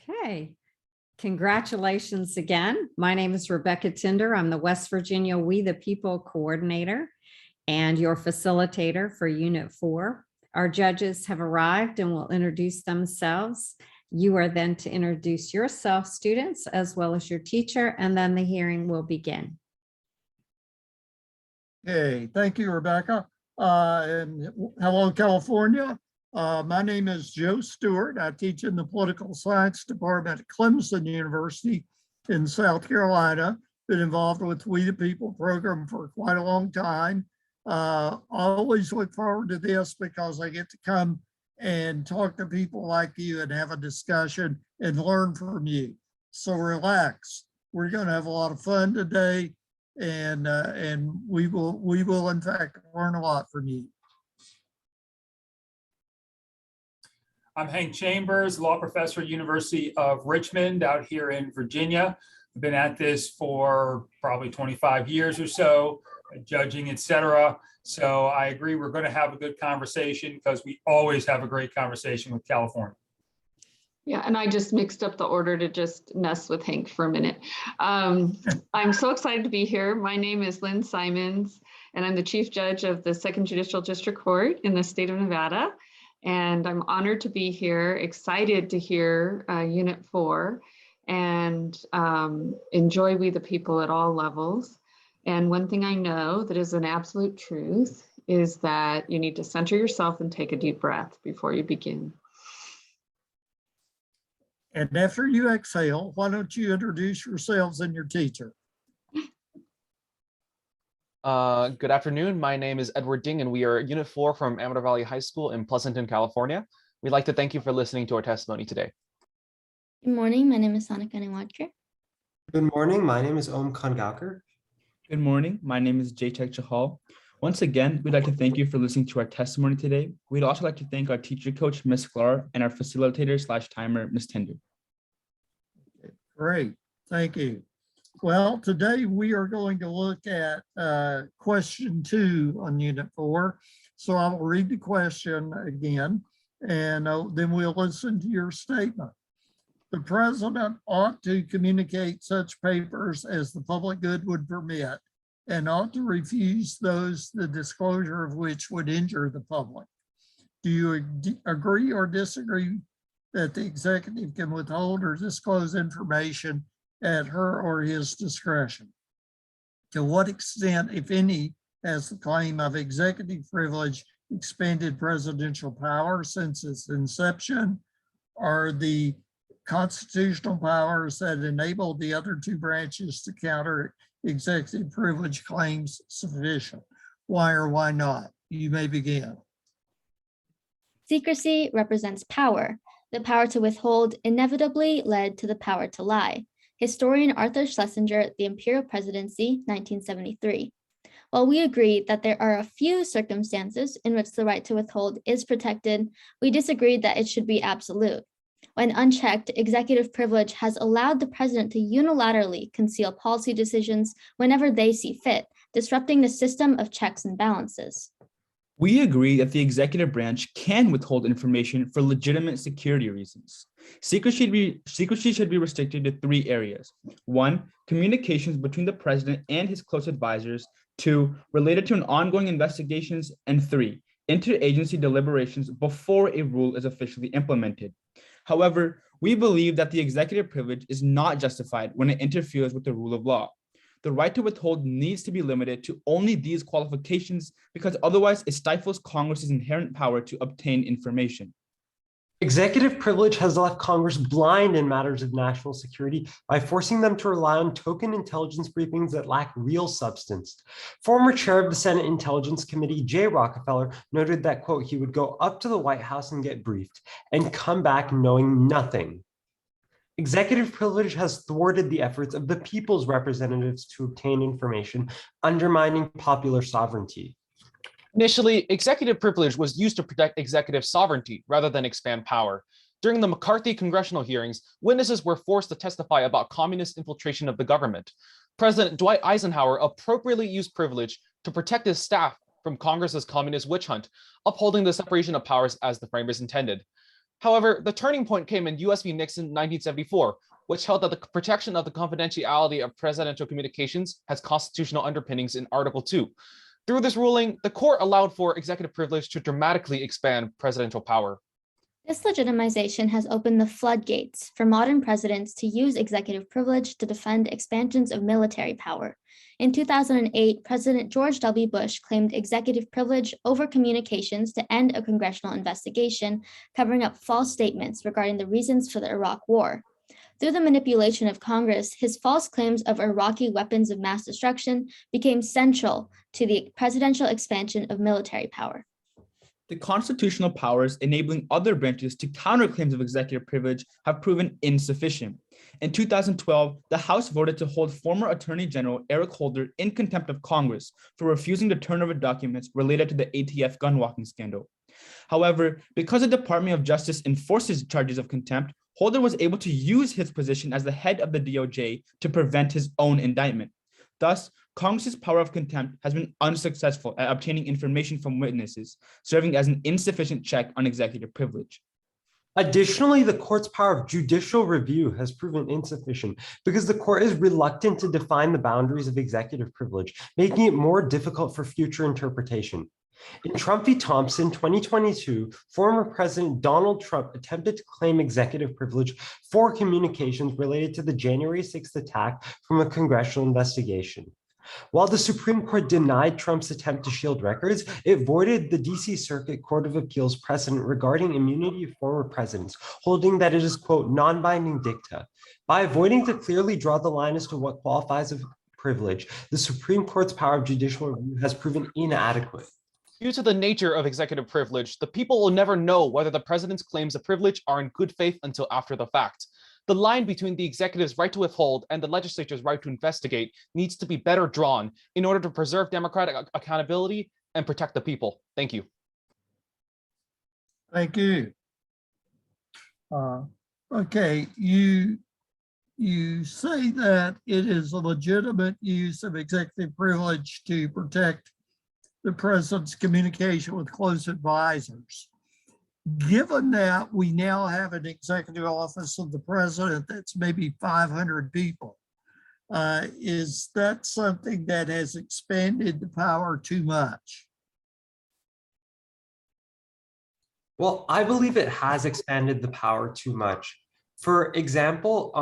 Okay. Congratulations again. My name is Rebecca Tinder. I'm the West Virginia We the People Coordinator and your facilitator for Unit 4. Our judges have arrived and will introduce themselves. You are then to introduce yourself, students, as well as your teacher, and then the hearing will begin. Okay, thank you, Rebecca. And hello, California. My name is Joe Stewart. I teach in the Political Science Department at Clemson University in South Carolina. Been involved with We the People program for quite a long time. I always look forward to this because I get to come and talk to people like you and have a discussion and learn from you. So relax. We're going to have a lot of fun today, and we will in fact learn a lot from you. I'm Hank Chambers, law professor at University of Richmond out here in Virginia. I've been at this for probably 25 years or so, judging, etc. So I agree we're going to have a good conversation because we always have a great conversation with California. Yeah, and I just mixed up the order to just mess with Hank for a minute. I'm so excited to be here. My name is Lynn Simons, and I'm the Chief Judge of the Second Judicial District Court in the state of Nevada. And I'm honored to be here, excited to hear Unit 4, and enjoy We the People at all levels. And one thing I know that is an absolute truth is that you need to center yourself and take a deep breath before you begin. And after you exhale, why don't you introduce yourselves and your teacher? Good afternoon. My name is Edward Ding, and we are Unit 4 from Amador Valley High School in Pleasanton, California. We'd like to thank you for listening to our testimony today. Good morning. My name is Sonika Niwatcher. Good morning. My name is Om Khangalkar. Good morning. My name is Jaitek Chahal. Once again, we'd like to thank you for listening to our testimony today. We'd also like to thank our teacher coach, Ms. Sklar, and our facilitator/timer, Ms. Tinder. Great, thank you. Well, today we are going to look at question 2 on Unit 4. So I will read the question again, and then we'll listen to your statement. The president ought to communicate such papers as the public good would permit, and ought to refuse those the disclosure of which would injure the public. Do you agree or disagree that the executive can withhold or disclose information at her or his discretion? To what extent, if any, has the claim of executive privilege expanded presidential power since its inception? Are the constitutional powers that enable the other 2 branches to counter executive privilege claims sufficient? Why or why not? You may begin. Secrecy represents power. The power to withhold inevitably led to the power to lie. Historian Arthur Schlesinger, The Imperial Presidency, 1973. While we agree that there are a few circumstances in which the right to withhold is protected, we disagree that it should be absolute. When unchecked, executive privilege has allowed the president to unilaterally conceal policy decisions whenever they see fit, disrupting the system of checks and balances. We agree that the executive branch can withhold information for legitimate security reasons. Secrecy should be restricted to 3 areas. 1, communications between the president and his close advisors. 2, related to an ongoing investigations. And 3, interagency deliberations before a rule is officially implemented. However, we believe that the executive privilege is not justified when it interferes with the rule of law. The right to withhold needs to be limited to only these qualifications because otherwise it stifles Congress's inherent power to obtain information. Executive privilege has left Congress blind in matters of national security by forcing them to rely on token intelligence briefings that lack real substance. Former chair of the Senate Intelligence Committee, Jay Rockefeller, noted that, quote, he would go up to the White House and get briefed and come back knowing nothing. Executive privilege has thwarted the efforts of the people's representatives to obtain information, undermining popular sovereignty. Initially, executive privilege was used to protect executive sovereignty rather than expand power. During the McCarthy congressional hearings, witnesses were forced to testify about communist infiltration of the government. President Dwight Eisenhower appropriately used privilege to protect his staff from Congress's communist witch hunt, upholding the separation of powers as the framers intended. However, the turning point came in US v. Nixon in 1974, which held that the protection of the confidentiality of presidential communications has constitutional underpinnings in Article 2. Through this ruling, the court allowed for executive privilege to dramatically expand presidential power. This legitimization has opened the floodgates for modern presidents to use executive privilege to defend expansions of military power. In 2008, President George W. Bush claimed executive privilege over communications to end a congressional investigation covering up false statements regarding the reasons for the Iraq War. Through the manipulation of Congress, his false claims of Iraqi weapons of mass destruction became central to the presidential expansion of military power. The constitutional powers enabling other branches to counter claims of executive privilege have proven insufficient. In 2012, the House voted to hold former Attorney General Eric Holder in contempt of Congress for refusing to turn over documents related to the ATF gunwalking scandal. However, because the Department of Justice enforces charges of contempt, Holder was able to use his position as the head of the DOJ to prevent his own indictment. Thus, Congress's power of contempt has been unsuccessful at obtaining information from witnesses, serving as an insufficient check on executive privilege. Additionally, the court's power of judicial review has proven insufficient because the court is reluctant to define the boundaries of executive privilege, making it more difficult for future interpretation. In Trump v. Thompson, 2022, former President Donald Trump attempted to claim executive privilege for communications related to the January 6th attack from a congressional investigation. While the Supreme Court denied Trump's attempt to shield records, it voided the DC Circuit Court of Appeals precedent regarding immunity of former presidents, holding that it is, quote, non-binding dicta. By avoiding to clearly draw the line as to what qualifies as privilege, the Supreme Court's power of judicial review has proven inadequate. Due to the nature of executive privilege, the people will never know whether the president's claims of privilege are in good faith until after the fact. The line between the executive's right to withhold and the legislature's right to investigate needs to be better drawn in order to preserve democratic accountability and protect the people. Thank you. Thank you. Okay, you say that it is a legitimate use of executive privilege to protect the president's communication with close advisors. Given that we now have an executive office of the president that's maybe 500 people, is that something that has expanded the power too much? Well, I believe it has expanded the power too much. For example,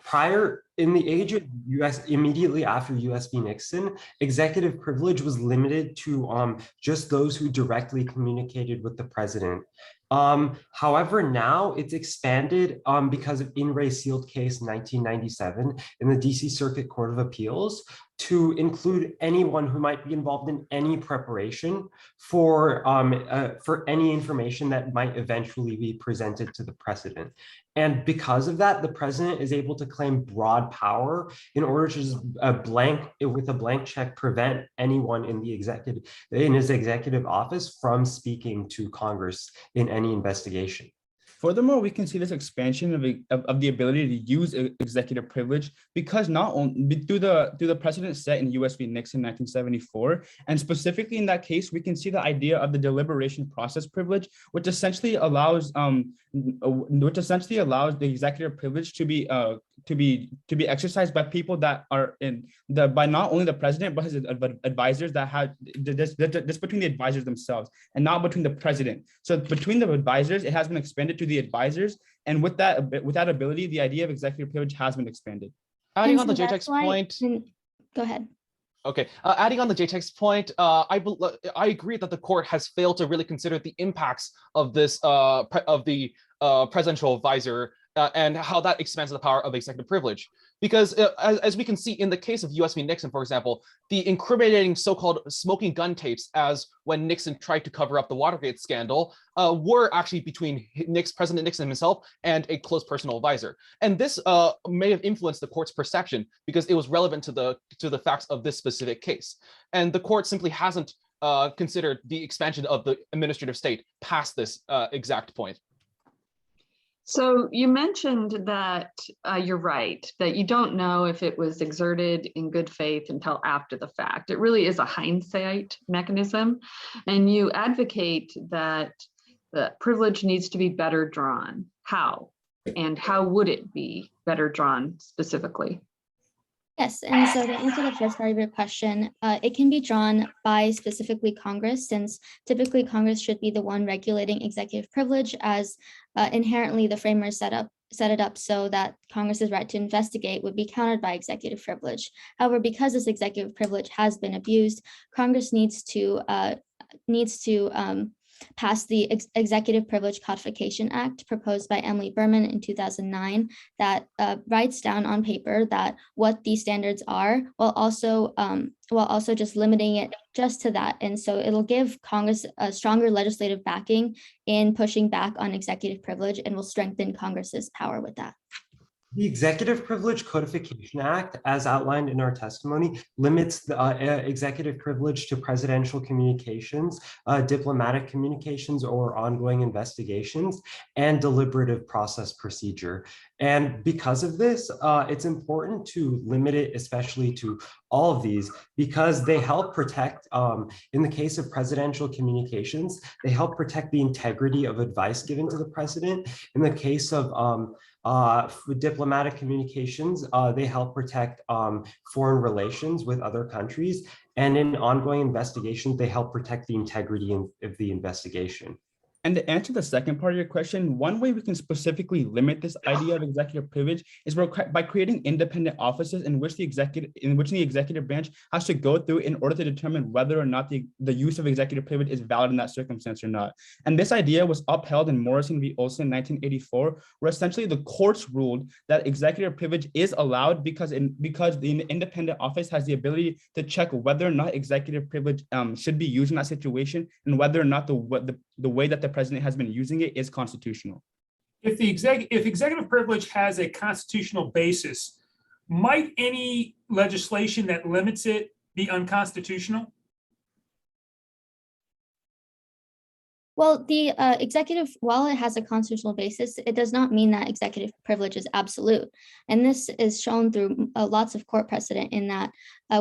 prior in the age of US, immediately after US v. Nixon, executive privilege was limited to just those who directly communicated with the president. However, now it's expanded because of In re Sealed case 1997 in the DC Circuit Court of Appeals to include anyone who might be involved in any preparation for any information that might eventually be presented to the president. And because of that, the president is able to claim broad power in order to just with a blank check prevent anyone in his executive office from speaking to Congress in any investigation. Furthermore, we can see this expansion of the ability to use executive privilege because not only through the precedent set in US v. Nixon 1974, and specifically in that case, we can see the idea of the deliberation process privilege, which essentially allows the executive privilege to be exercised by people that are by not only the president but his advisors that have this between the advisors themselves and not between the president. So between the advisors, it has been expanded to the advisors, and with that ability, the idea of executive privilege has been expanded. Adding on the JTEX point. Go ahead. Okay, adding on the JTEX point, I agree that the court has failed to really consider the impacts of this presidential advisor and how that expands the power of executive privilege. Because as we can see in the case of US v. Nixon, for example, the incriminating so-called smoking gun tapes as when Nixon tried to cover up the Watergate scandal were actually between President Nixon himself and a close personal advisor. And this may have influenced the court's perception because it was relevant to the facts of this specific case. And the court simply hasn't considered the expansion of the administrative state past this exact point. So you mentioned that you're right, that you don't know if it was exerted in good faith until after the fact. It really is a hindsight mechanism. And you advocate that the privilege needs to be better drawn. How? And how would it be better drawn specifically? Yes, and so to answer the first part of your question, it can be drawn by specifically Congress, since typically Congress should be the one regulating executive privilege, as inherently the framers set it up so that Congress's right to investigate would be countered by executive privilege. However, because this executive privilege has been abused, Congress needs to passed the Executive Privilege Codification Act proposed by Emily Berman in 2009 that writes down on paper that what these standards are, while also just limiting it just to that. And so it'll give Congress a stronger legislative backing in pushing back on executive privilege, and will strengthen Congress's power with that. The Executive Privilege Codification Act, as outlined in our testimony, limits the executive privilege to presidential communications, diplomatic communications or ongoing investigations, and deliberative process procedure. And because of this, it's important to limit it, especially to all of these, because they help protect, in the case of presidential communications, they help protect the integrity of advice given to the president. In the case of for diplomatic communications, they help protect foreign relations with other countries. And in ongoing investigations, they help protect the integrity of the investigation. And to answer the second part of your question, one way we can specifically limit this idea of executive privilege is by creating independent offices in which the executive branch has to go through in order to determine whether or not the use of executive privilege is valid in that circumstance or not. And this idea was upheld in Morrison v. Olson in 1984, where essentially the courts ruled that executive privilege is allowed because the independent office has the ability to check whether or not executive privilege should be used in that situation, and whether or not the way that the president has been using it is constitutional. If executive privilege has a constitutional basis, might any legislation that limits it be unconstitutional? Well, the executive, while it has a constitutional basis, it does not mean that executive privilege is absolute. And this is shown through lots of court precedent, in that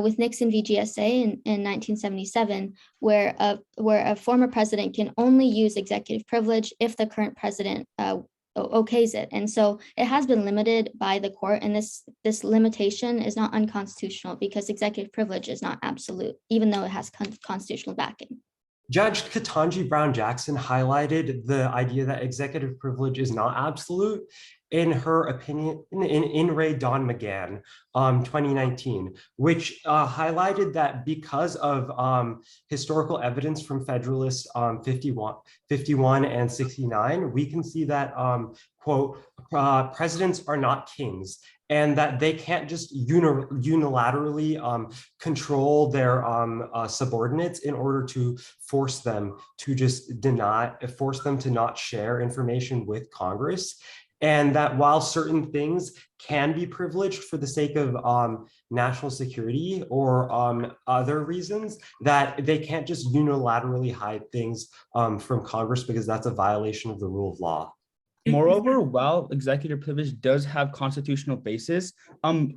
with Nixon v. GSA in 1977, where a former president can only use executive privilege if the current president okays it. And so it has been limited by the court, and this limitation is not unconstitutional because executive privilege is not absolute, even though it has constitutional backing. Judge Ketanji Brown Jackson highlighted the idea that executive privilege is not absolute in her opinion in Ray Don McGann, 2019, which highlighted that because of historical evidence from Federalist 51 and 69, we can see that, quote, presidents are not kings, and that they can't just unilaterally control their subordinates in order to force them to not share information with Congress. And that while certain things can be privileged for the sake of national security or other reasons, that they can't just unilaterally hide things from Congress, because that's a violation of the rule of law. Moreover, while executive privilege does have constitutional basis,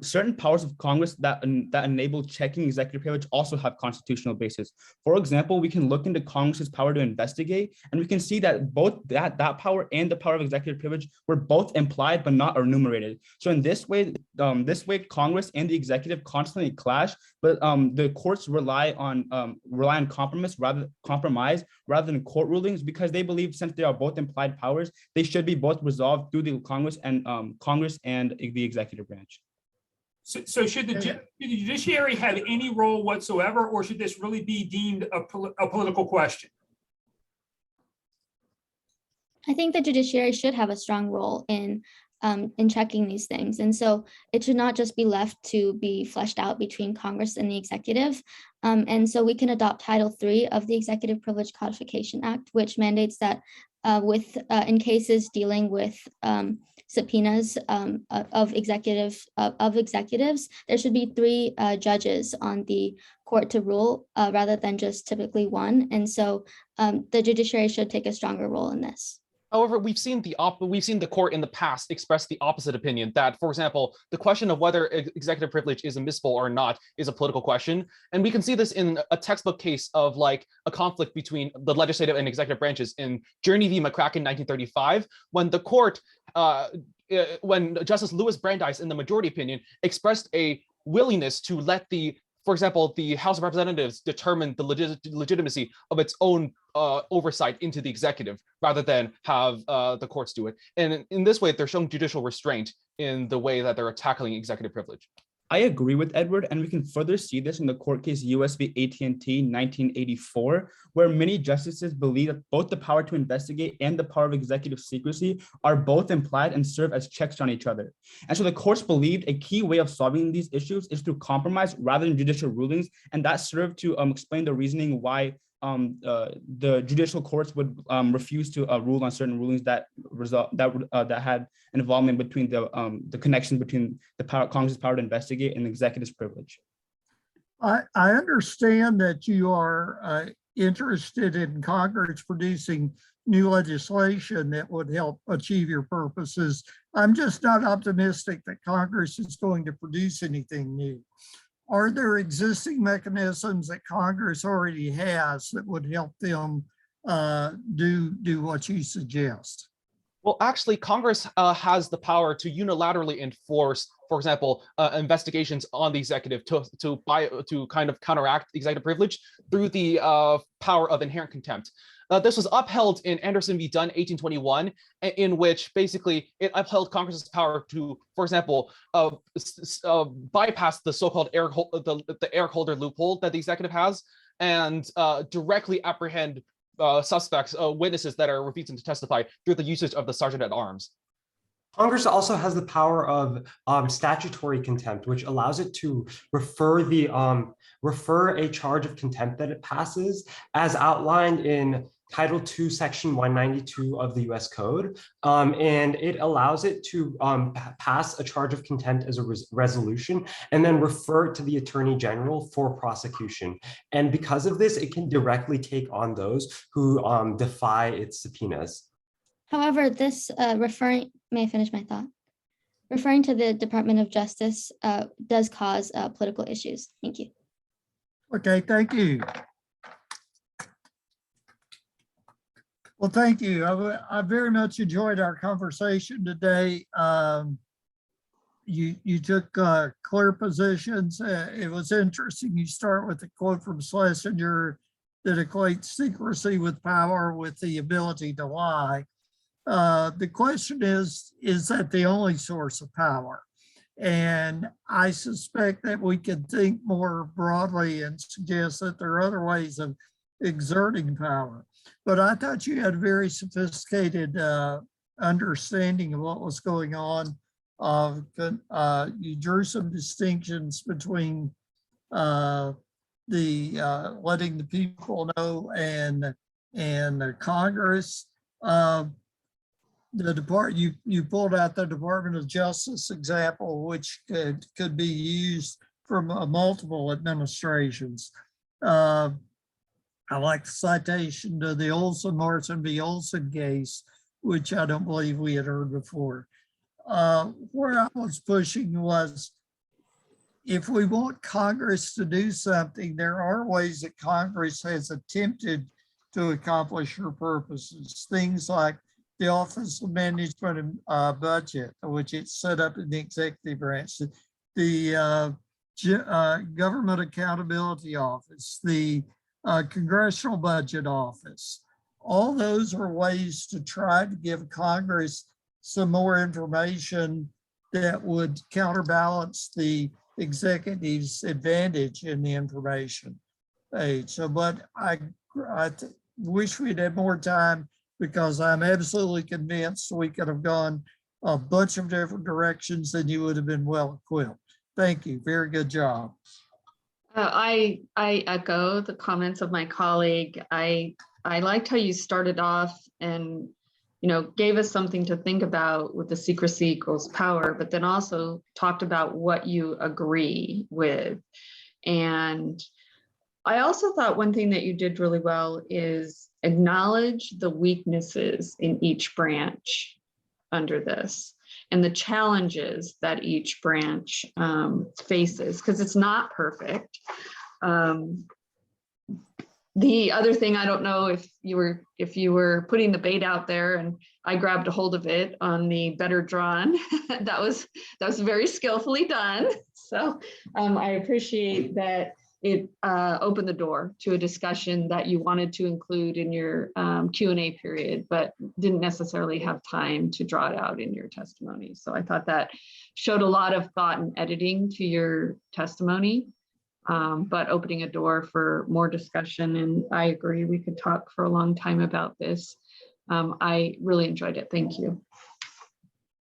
certain powers of Congress that enable checking executive privilege also have constitutional basis. For example, we can look into Congress's power to investigate, and we can see that both that power and the power of executive privilege were both implied but not enumerated. So in this way, Congress and the executive constantly clash, but the courts rely on compromise rather than court rulings, because they believe, since they are both implied powers, they should be both resolved through the Congress and the executive branch. So should the judiciary have any role whatsoever, or should this really be deemed a political question? I think the judiciary should have a strong role in checking these things. And so it should not just be left to be fleshed out between Congress and the executive. And so we can adopt Title III of the Executive Privilege Codification Act, which mandates that in cases dealing with subpoenas of executives, there should be 3 judges on the court to rule rather than just typically 1. And so the judiciary should take a stronger role in this. However, we've seen the court in the past express the opposite opinion that, for example, the question of whether executive privilege is admissible or not is a political question. And we can see this in a textbook case of like a conflict between the legislative and executive branches in Journey v. McCracken 1935, when the court, when Justice Louis Brandeis in the majority opinion expressed a willingness to let for example, the House of Representatives determine the legitimacy of its own oversight into the executive rather than have the courts do it. And in this way, they're showing judicial restraint in the way that they're tackling executive privilege. I agree with Edward, and we can further see this in the court case US v. AT&T 1984, where many justices believe that both the power to investigate and the power of executive secrecy are both implied and serve as checks on each other. And so the courts believed a key way of solving these issues is through compromise rather than judicial rulings, and that served to explain the reasoning why the judicial courts would refuse to rule on certain rulings that had an involvement between the connection between the Congress's power to investigate and the executive's privilege. I understand that you are interested in Congress producing new legislation that would help achieve your purposes. I'm just not optimistic that Congress is going to produce anything new. Are there existing mechanisms that Congress already has that would help them do what you suggest? Well, actually, Congress has the power to unilaterally enforce, for example, investigations on the executive to kind of counteract executive privilege through the power of inherent contempt. This was upheld in Anderson v. Dunn 1821, in which basically it upheld Congress's power to, for example, bypass the so-called the Eric Holder loophole that the executive has and directly apprehend suspects, witnesses that are refusing to testify through the usage of the sergeant at arms. Congress also has the power of statutory contempt, which allows it to refer a charge of contempt that it passes as outlined in Title II, Section 192 of the U.S. Code, and it allows it to pass a charge of contempt as a resolution and then refer it to the Attorney General for prosecution. And because of this, it can directly take on those who defy its subpoenas. However, this may I finish my thought? Referring to the Department of Justice does cause political issues. Thank you. Okay, thank you. Well, thank you. I very much enjoyed our conversation today. You took clear positions. It was interesting. You start with a quote from Schlesinger that equates secrecy with power with the ability to lie. The question is that the only source of power? And I suspect that we can think more broadly and suggest that there are other ways of exerting power. But I thought you had a very sophisticated understanding of what was going on. You drew some distinctions between letting the people know and the Congress. You pulled out the Department of Justice example, which could be used from multiple administrations. I like the citation to the Martin v. Olson case, which I don't believe we had heard before. Where I was pushing was, if we want Congress to do something, there are ways that Congress has attempted to accomplish her purposes. Things like the Office of Management and Budget, which it's set up in the executive branch, the Government Accountability Office, the Congressional Budget Office. All those are ways to try to give Congress some more information that would counterbalance the executive's advantage in the information age. So, but I wish we'd had more time, because I'm absolutely convinced we could have gone a bunch of different directions and you would have been well equipped. Thank you. Very good job. I echo the comments of my colleague. I liked how you started off and gave us something to think about with the secrecy equals power, but then also talked about what you agree with. And I also thought one thing that you did really well is acknowledge the weaknesses in each branch under this and the challenges that each branch faces, because it's not perfect. The other thing, I don't know if you were putting the bait out there and I grabbed a hold of it on the better drawn. that was very skillfully done. So I appreciate that it opened the door to a discussion that you wanted to include in your Q&A period, but didn't necessarily have time to draw it out in your testimony. So I thought that showed a lot of thought and editing to your testimony. But opening a door for more discussion. And I agree, we could talk for a long time about this. I really enjoyed it. Thank you.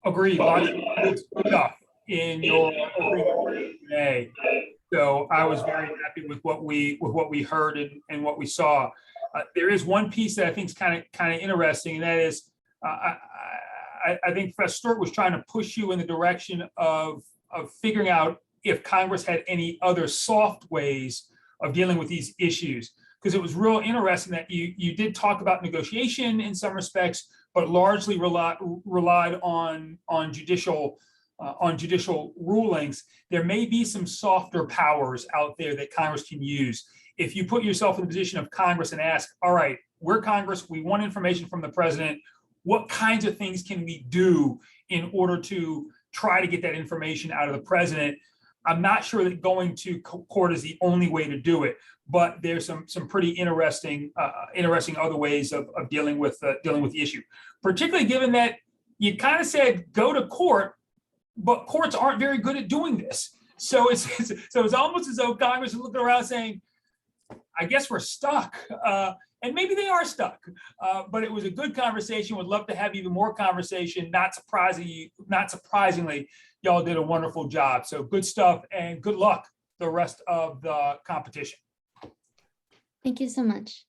Agreed. Lots of good stuff in your Q&A. So I was very happy with what we heard and what we saw. There is one piece that I think is kind of interesting, and that is I think Professor Stewart was trying to push you in the direction of figuring out if Congress had any other soft ways of dealing with these issues, because it was real interesting that you did talk about negotiation in some respects, but largely relied on judicial rulings. There may be some softer powers out there that Congress can use. If you put yourself in the position of Congress and ask, all right, we're Congress, we want information from the president, what kinds of things can we do in order to try to get that information out of the president? I'm not sure that going to court is the only way to do it, but there's some pretty interesting other ways of dealing with the issue. Particularly given that you kind of said go to court, but courts aren't very good at doing this. So it's almost as though Congress is looking around saying, I guess we're stuck. And maybe they are stuck, but it was a good conversation. Would love to have even more conversation. Not surprisingly, y'all did a wonderful job. So good stuff and good luck the rest of the competition. Thank you so much.